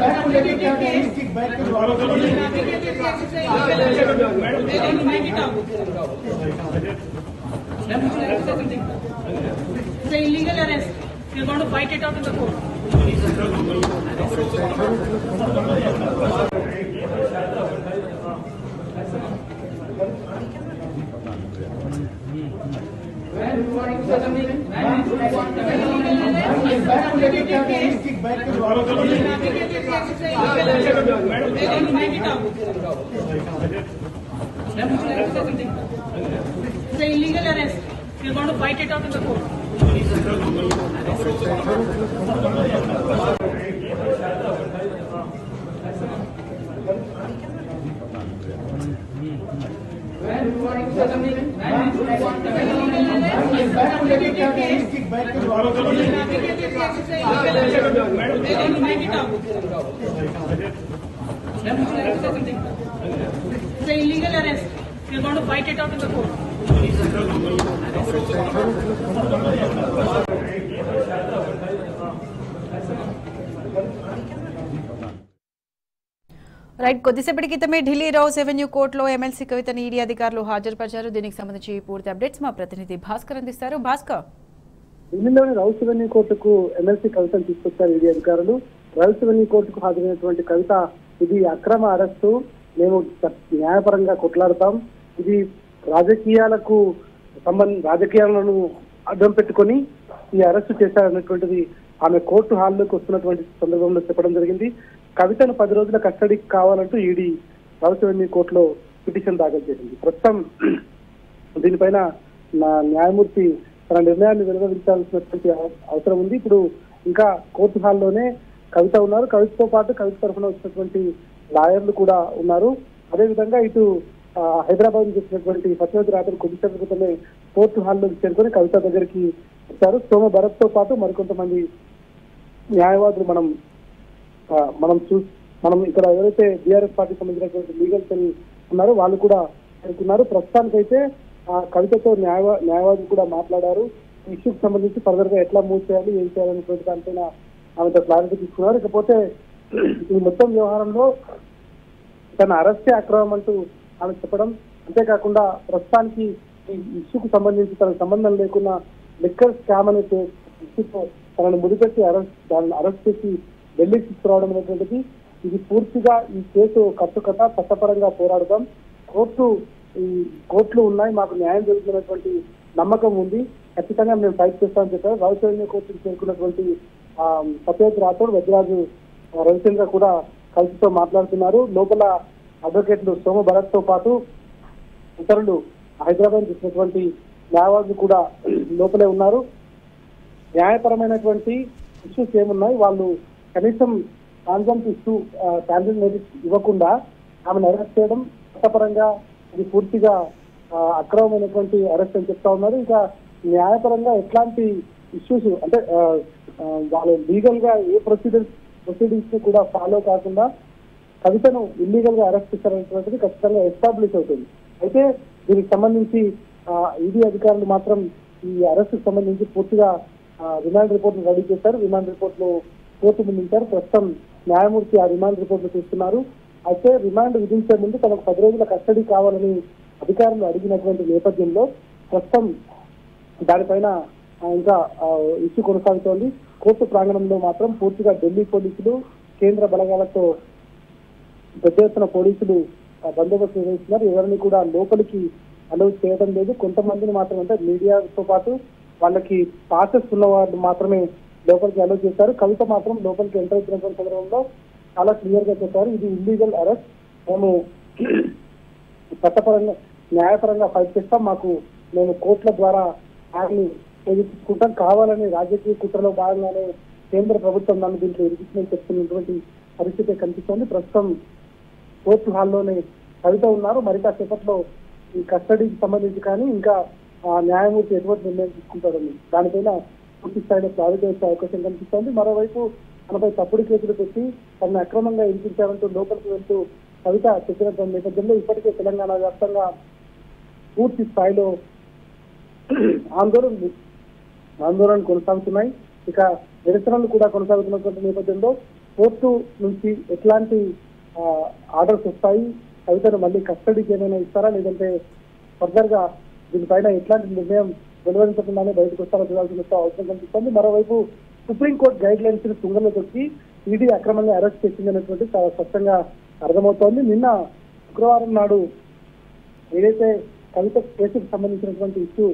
It's an illegal arrest. You're going to fight it out in the court. It's an illegal arrest. You're going to fight it out in the court. It's an illegal arrest. You're going to fight it out in the court. Right కొద్దిసేపటి క్రితమే Delhi rows avenue కోర్టులో MLC కవితను ED అధికారులు హాజరుపరిచారు. దీనికి సంబంధించి పూర్తి updates మా ప్రతినిధి భాస్కర్ అందిస్తారు. భాస్కర్, ఢిల్లీలోని రౌస్ ఎవెన్యూ కోర్టుకు ఎమ్మెల్సీ కవితను తీసుకొచ్చారు ఈడీ అధికారులు. రౌస్ ఎవెన్యూ కోర్టుకు హాజరైనటువంటి కవిత, ఇది అక్రమ అరెస్టు, మేము న్యాయపరంగా కొట్లాడతాం, ఇది రాజకీయాలను అడ్డం పెట్టుకొని ఈ అరెస్టు చేశారన్నటువంటిది ఆమె కోర్టు హాల్లోకి వస్తున్నటువంటి సందర్భంలో చెప్పడం జరిగింది. కవితను 10 రోజుల కస్టడీకి కావాలంటూ ఈడీ రౌస్ ఎవెన్యూ కోర్టులో పిటిషన్ దాఖలు చేసింది. ప్రస్తుతం దీనిపైన న్యాయమూర్తి తన నిర్ణయాన్ని వెలువరించాల్సినటువంటి అవసరం ఉంది. ఇప్పుడు ఇంకా కోర్టు హాల్లోనే కవిత ఉన్నారు. కవితతో పాటు కవిత తరఫున వచ్చినటువంటి లాయర్లు కూడా ఉన్నారు. అదేవిధంగా ఇటు హైదరాబాద్ చేసినటువంటి సత్యవతి రాత్రి కొద్దిసేపు క్రితమే కోర్టు హాల్లోకి చేరుకొని కవిత దగ్గరికి వచ్చారు. సోమ భరత్ తో పాటు మరికొంతమంది న్యాయవాదులు మనం ఇక్కడ ఎవరైతే బీఆర్ఎస్ పార్టీకి సంబంధించినటువంటి లీగల్ సెల్ ఉన్నారో వాళ్ళు కూడా చేరుకున్నారు. ప్రస్తుతానికైతే కవితతో న్యాయవాదులు కూడా మాట్లాడారు. ఈ ఇష్యూకి సంబంధించి ఫర్దర్ గా ఎట్లా మూవ్ చేయాలి, ఏం చేయాలనేటువంటి దానిపైన ఆమెతో క్లారిటీ తీసుకున్నారు. ఇకపోతే ఈ మొత్తం వ్యవహారంలో తన అరెస్టే అక్రమం అంటూ ఆమె చెప్పడం, అంతేకాకుండా ప్రస్తుతానికి ఈ ఇష్యూకు సంబంధించి తనకు సంబంధం లేకున్నా లిక్కర్ స్కామ్ అనే ఇష్యూతో తనను ముడిపెట్టి అరెస్ట్ చేసి ఢిల్లీకి తీసుకురావడం అనేటువంటిది, ఇది పూర్తిగా ఈ కేసు కట్టుకథ, చట్టపరంగా పోరాడదాం, కోర్టులు ఉన్నాయి, మాకు న్యాయం జరుగుతున్నటువంటి నమ్మకం ఉంది, ఖచ్చితంగా మేము ఫైట్ చేస్తామని చెప్పారు. రౌస్ ఎవెన్యూ కోర్టుకు చేరుకున్నటువంటి సత్యవతి రాథోడ్, వజ్రాజు రవిచంద్ర కూడా కలిసితో మాట్లాడుతున్నారు. లోపల అడ్వకేట్లు సోమ భరత్ తో పాటు ఇతరులు హైదరాబాద్ చేసినటువంటి న్యాయవాదులు కూడా లోపలే ఉన్నారు. న్యాయపరమైనటువంటి ఇష్యూస్ ఏమున్నాయి, వాళ్ళు కనీసం ట్రాన్సిట్ నోటీస్ ఇవ్వకుండా ఆమెను అరెస్ట్ చేయడం చట్టపరంగా ఇది పూర్తిగా అక్రమమైనటువంటి అరెస్ట్ అని చెప్తా ఉన్నారు. ఇంకా న్యాయపరంగా ఎట్లాంటి ఇష్యూస్ అంటే వాళ్ళు లీగల్ గా ఏ ప్రొసీడింగ్స్ ని కూడా ఫాలో కాకుండా కవితను ఇల్లీగల్ గా అరెస్ట్ చేశారనేటువంటిది ఖచ్చితంగా ఎస్టాబ్లిష్ అవుతుంది. అయితే దీనికి సంబంధించి ఈడీ అధికారులు మాత్రం ఈ అరెస్ట్ కు సంబంధించి పూర్తిగా రిమాండ్ రిపోర్ట్ రెడీ చేశారు. రిమాండ్ రిపోర్ట్ లో కోర్టు ముందుంటారు. ప్రస్తుతం న్యాయమూర్తి ఆ రిమాండ్ రిపోర్ట్ ను చూస్తున్నారు. అయితే రిమాండ్ విధించే ముందు తనకు 10 రోజుల కస్టడీ కావాలని అధికారులు అడిగినటువంటి నేపథ్యంలో ప్రస్తుతం దానిపైన ఇంకా ఇష్యూ కొనసాగుతోంది. కోర్టు ప్రాంగణంలో మాత్రం పూర్తిగా ఢిల్లీ పోలీసులు, కేంద్ర బలగాలతో పెద్ద ఎత్తున పోలీసులు బందోబస్తు నిర్వహిస్తున్నారు. ఎవరిని కూడా లోపలికి అలౌ చేయడం లేదు. కొంతమందిని మాత్రం అంటే మీడియాతో పాటు వాళ్ళకి పాసెస్ ఉన్న వాళ్ళు మాత్రమే లోపలికి అలౌ చేశారు. కవిత మాత్రం లోపలికి ఎంటర్ అవుతున్నటువంటి సందర్భంలో చాలా క్లియర్ గా చెప్పారు, ఇది ఇల్లీగల్ అరెస్ట్, మేము చట్టపరంగా న్యాయపరంగా ఫైట్ చేస్తాం, మేము కోర్టుల ద్వారా ఆయన్ని ఎదుర్కొంటాం, కావాలని రాజకీయ కుట్రలో భాగంగానే కేంద్ర ప్రభుత్వం నన్ను దీంట్లో ఇరికిందని చెప్తున్నటువంటి పరిస్థితి కనిపిస్తోంది. ప్రస్తుతం కోర్టు హాల్లోనే కవిత ఉన్నారు. మరి కాసేపట్లో ఈ కస్టడీకి సంబంధించి కానీ ఇంకా న్యాయమూర్తి ఎటువంటి నిర్ణయం తీసుకుంటారని దానిపైన పూర్తి స్థాయిలో క్లారిటీ వచ్చే అవకాశం కనిపిస్తోంది. మరోవైపు తనపై తప్పుడు కేసులు పెట్టి తనను అక్రమంగా ఇరికించారంటూ లోపలికి వెళ్తూ కవిత చెప్పినటువంటి నేపథ్యంలో ఇప్పటికే తెలంగాణ వ్యాప్తంగా పూర్తి స్థాయిలో ఆందోళన కొనసాగుతున్నాయి. ఇక నిరసనలు కూడా కొనసాగుతున్నటువంటి నేపథ్యంలో కోర్టు నుంచి ఎట్లాంటి ఆర్డర్స్ వస్తాయి, కవితను మళ్ళీ కస్టడీకి ఏమైనా ఇస్తారా, లేదంటే ఫర్దర్ గా దీనిపైన ఎట్లాంటి నిర్ణయం వెలువరించకుండానే బయటకు వస్తారో చూడాల్సిన అవసరం కనిపిస్తుంది. మరోవైపు సుప్రీంకోర్టు గైడ్ లైన్స్ ని తుంగలో తొక్కి ఈడీ అక్రమంగా అరెస్ట్ చేసిందనేటువంటి చాలా స్పష్టంగా అర్థమవుతోంది. నిన్న శుక్రవారం నాడు ఏదైతే కవిత కేసుకు సంబంధించినటువంటి ఇష్యూ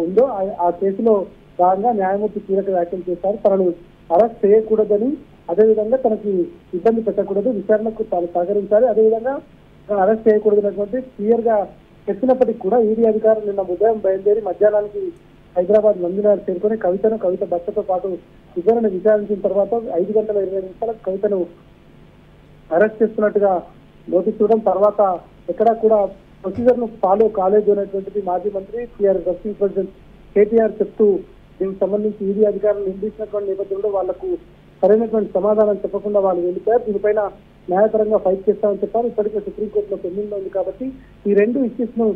ఉందో ఆ కేసులో భాగంగా న్యాయమూర్తి కీలక వ్యాఖ్యలు చేశారు. తనను అరెస్ట్ చేయకూడదని, అదేవిధంగా తనకి ఇబ్బంది పెట్టకూడదు, విచారణకు తాను సహకరించాలి, అదేవిధంగా తను అరెస్ట్ చేయకూడదనేటువంటి క్లియర్ గా చెప్పినప్పటికీ కూడా ఈడీ అధికారులు నిన్న ఉదయం బయలుదేరి మధ్యాహ్నానికి హైదరాబాద్ నందినార్ చేరుకొని కవిత భర్తతో పాటు ఇద్దరిని విచారించిన తర్వాత 5:20 కవితను అరెస్ట్ చేస్తున్నట్టుగా నోటీస్ ఇవ్వడం, తర్వాత ఎక్కడా కూడా ప్రొసీజర్ ను ఫాలో కాలేదు అనేటువంటిది మాజీ మంత్రి టీఆర్ఎస్ వర్కింగ్ ప్రెసిడెంట్ కేటీఆర్ చెప్తూ దీనికి సంబంధించి ఈడీ అధికారులు నిందించినటువంటి నేపథ్యంలో వాళ్లకు సరైనటువంటి సమాధానం చెప్పకుండా వాళ్ళు వెళ్ళిపోయారు. దీనిపైన న్యాయపరంగా ఫైట్ చేస్తామని చెప్పారు. ఇప్పటికే సుప్రీంకోర్టులో పెండింగ్ ఉంది కాబట్టి ఈ రెండు ఇష్యూస్ ను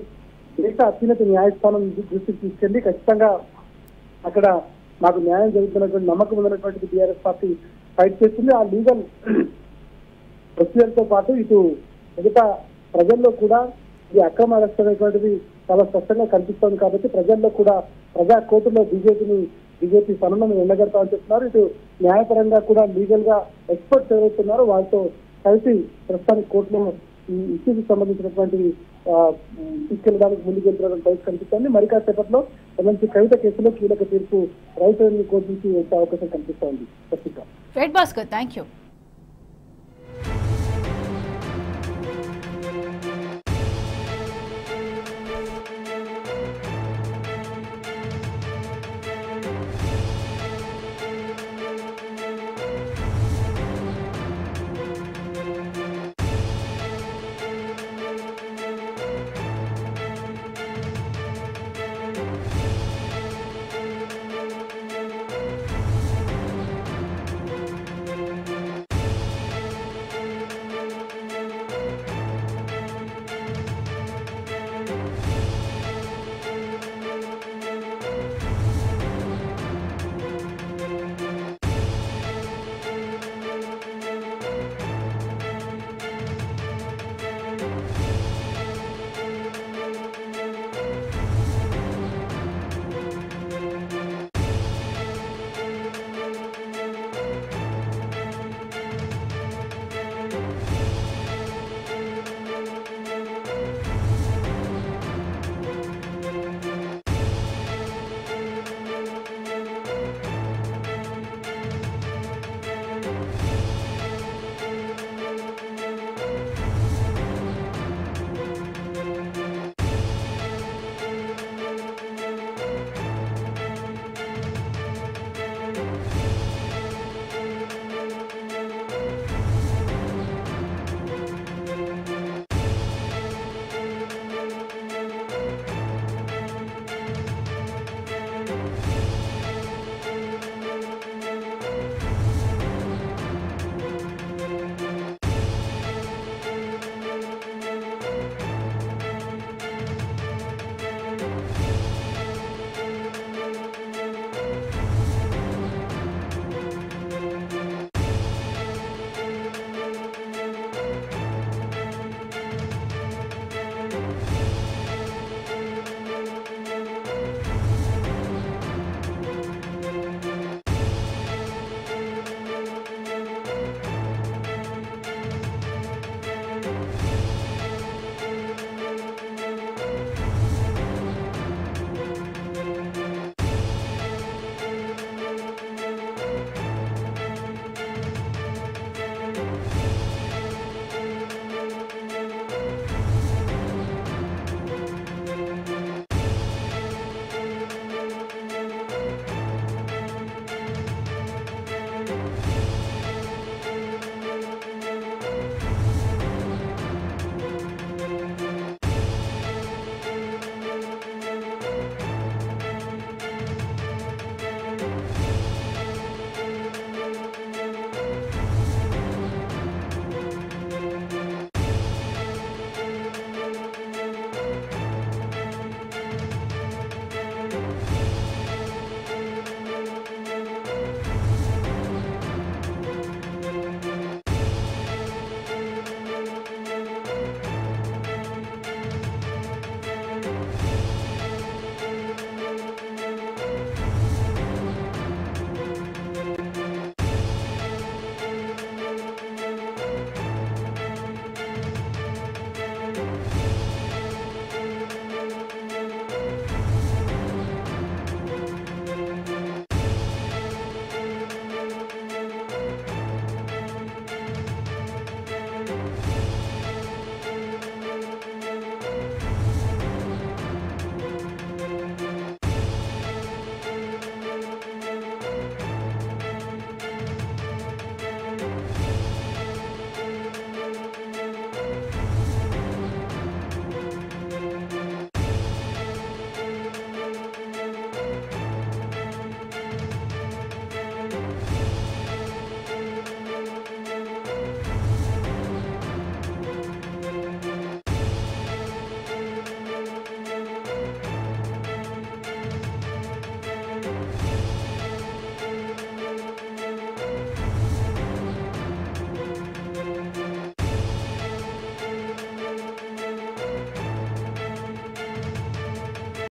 దేశ అత్యున్నత న్యాయస్థానం దృష్టికి తీసుకెళ్లి ఖచ్చితంగా అక్కడ మాకు న్యాయం జరుగుతున్నటువంటి నమ్మకం ఉన్నటువంటిది టీఆర్ఎస్ పార్టీ ఫైట్ చేస్తుంది. ఆ లీగల్ ప్రొసీజర్ తో పాటు ఇటు మిగతా ప్రజల్లో కూడా ఇది అక్రమ అరెస్ట్ అనేటువంటిది చాలా స్పష్టంగా కనిపిస్తోంది కాబట్టి ప్రజల్లో కూడా ప్రజా కోర్టులో బీజేపీ పనులను ఎండగడతామని చెప్తున్నారు. ఇటు న్యాయపరంగా కూడా లీగల్ గా ఎక్స్పర్ట్స్ ఎవరైతున్నారో వాళ్ళతో కలిసి ప్రస్తుతానికి కోర్టులో ఈ ఇష్యూకి సంబంధించినటువంటి తీసుకెళ్ళడానికి ముందుకెళ్తున్న పరిస్థితి కనిపిస్తోంది. మరి కాసేపట్లో ఎమ్మెల్సీ కవిత కేసులో కీలక తీర్పు రైతు కోర్టు నుంచి వచ్చే అవకాశం కనిపిస్తోంది. Thank you. చేశారు.